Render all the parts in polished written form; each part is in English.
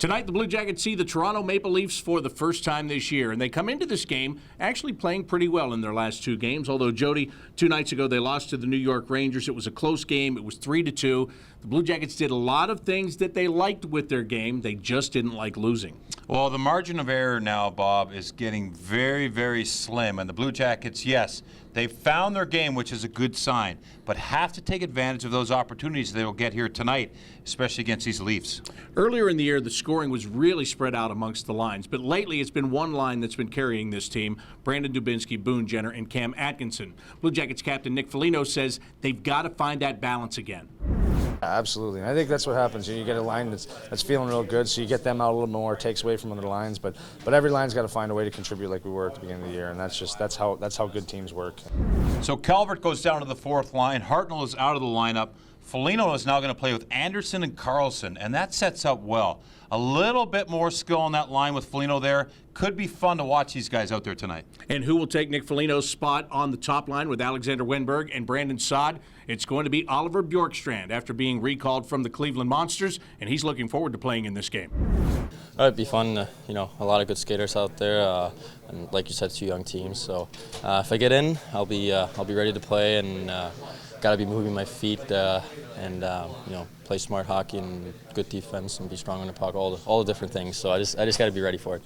Tonight, the Blue Jackets see the Toronto Maple Leafs for the first time this year, and they come into this game actually playing pretty well in their last two games. Although, Jody, 2 nights ago they lost to the New York Rangers. It was a close game. It was 3-2. The Blue Jackets did a lot of things that they liked with their game. They just didn't like losing. Well, the margin of error now, Bob, is getting very, very slim. And the Blue Jackets, yes, they found their game, which is a good sign, but have to take advantage of those opportunities they will get here tonight, especially against these Leafs. Earlier in the year, the scoring was really spread out amongst the lines, but lately it's been one line that's been carrying this team: Brandon Dubinsky, Boone Jenner, and Cam Atkinson. Blue Jackets captain Nick Foligno says they've got to find that balance again. Absolutely. And I think that's what happens. You get a line that's feeling real good, so you get them out a little more, takes away from other lines. But every line's got to find a way to contribute like we were at the beginning of the year, and that's how good teams work. So Calvert goes down to the fourth line. Hartnell is out of the lineup. Foligno is now going to play with Anderson and Carlson, and that sets up well. A little bit more skill on that line with Foligno there. Could be fun to watch these guys out there tonight. And who will take Nick Foligno's spot on the top line with Alexander Wenberg and Brandon Saad? It's going to be Oliver Bjorkstrand after being recalled from the Cleveland Monsters, and he's looking forward to playing in this game. It'd be fun. A lot of good skaters out there, and like you said, 2 young teams. So if I get in, I'll be ready to play, and got to be moving my feet and play smart hockey and good defense and be strong on the puck, all the different things. So I just got to be ready for it.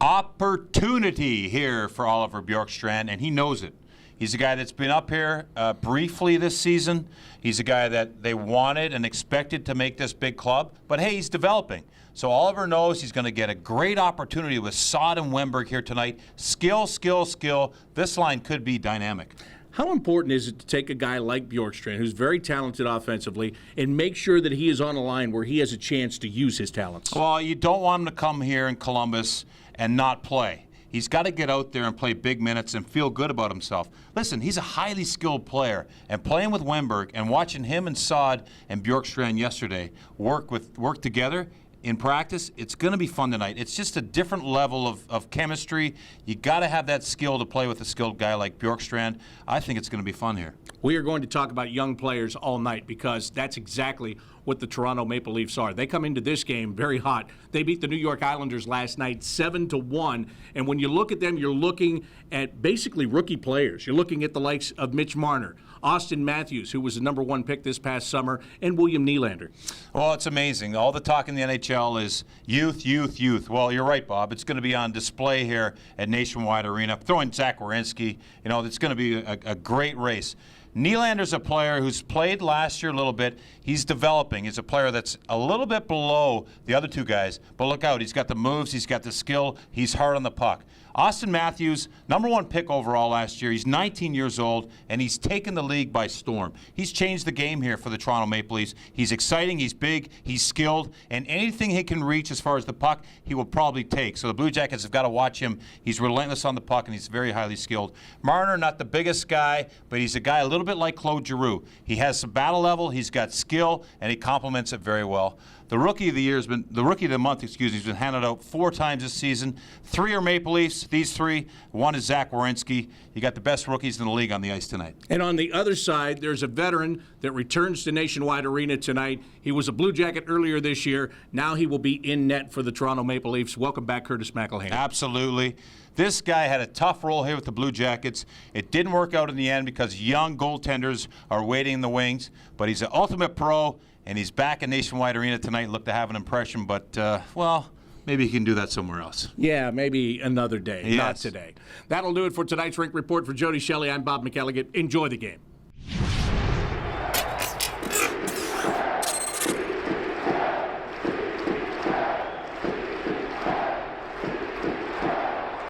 Opportunity here for Oliver Bjorkstrand, and he knows it. He's a guy that's been up here briefly this season. He's a guy that they wanted and expected to make this big club, but hey, he's developing. So Oliver knows he's going to get a great opportunity with Saad and Wenberg here tonight. Skill, skill, skill. This line could be dynamic. How important is it to take a guy like Bjorkstrand, who's very talented offensively, and make sure that he is on a line where he has a chance to use his talents? Well, you don't want him to come here in Columbus and not play. He's got to get out there and play big minutes and feel good about himself. Listen, he's a highly skilled player, and playing with Wenberg and watching him and Saad and Bjorkstrand yesterday work together in practice, it's going to be fun tonight. It's just a different level of chemistry. You got to have that skill to play with a skilled guy like Bjorkstrand. I think it's going to be fun here. We are going to talk about young players all night because that's exactly what the Toronto Maple Leafs are. They come into this game very hot. They beat the New York Islanders last night 7-1, and when you look at them, you're looking at basically rookie players. You're looking at the likes of Mitch Marner, Austin Matthews, who was the #1 pick this past summer, and William Nylander. Well, it's amazing. All the talk in the NHL is youth, youth, youth. Well, you're right, Bob. It's going to be on display here at Nationwide Arena. Throw in Zach Werenski. It's going to be a great race. Nylander's a player who's played last year a little bit. He's developing. He's a player that's a little bit below the other 2 guys. But look out. He's got the moves. He's got the skill. He's hard on the puck. Austin Matthews, #1 pick overall last year. He's 19 years old, and he's taken the league by storm. He's changed the game here for the Toronto Maple Leafs. He's exciting, he's big, he's skilled, and anything he can reach as far as the puck, he will probably take. So the Blue Jackets have got to watch him. He's relentless on the puck, and he's very highly skilled. Marner, not the biggest guy, but he's a guy a little bit like Claude Giroux. He has some battle level, he's got skill, and he complements it very well. The rookie of the month, has been handed out 4 times this season. 3 are Maple Leafs. These 3, 1 is Zach Werenski. You got the best rookies in the league on the ice tonight. And on the other side, there's a veteran that returns to Nationwide Arena tonight. He was a Blue Jacket earlier this year. Now he will be in net for the Toronto Maple Leafs. Welcome back, Curtis McElhaney. Absolutely. This guy had a tough role here with the Blue Jackets. It didn't work out in the end because young goaltenders are waiting in the wings. But he's an ultimate pro, and he's back at Nationwide Arena tonight. Look to have an impression, but, maybe he can do that somewhere else. Yeah, maybe another day, yes. Not today. That'll do it for tonight's Rink Report. For Jody Shelley, I'm Bob McElligott. Enjoy the game.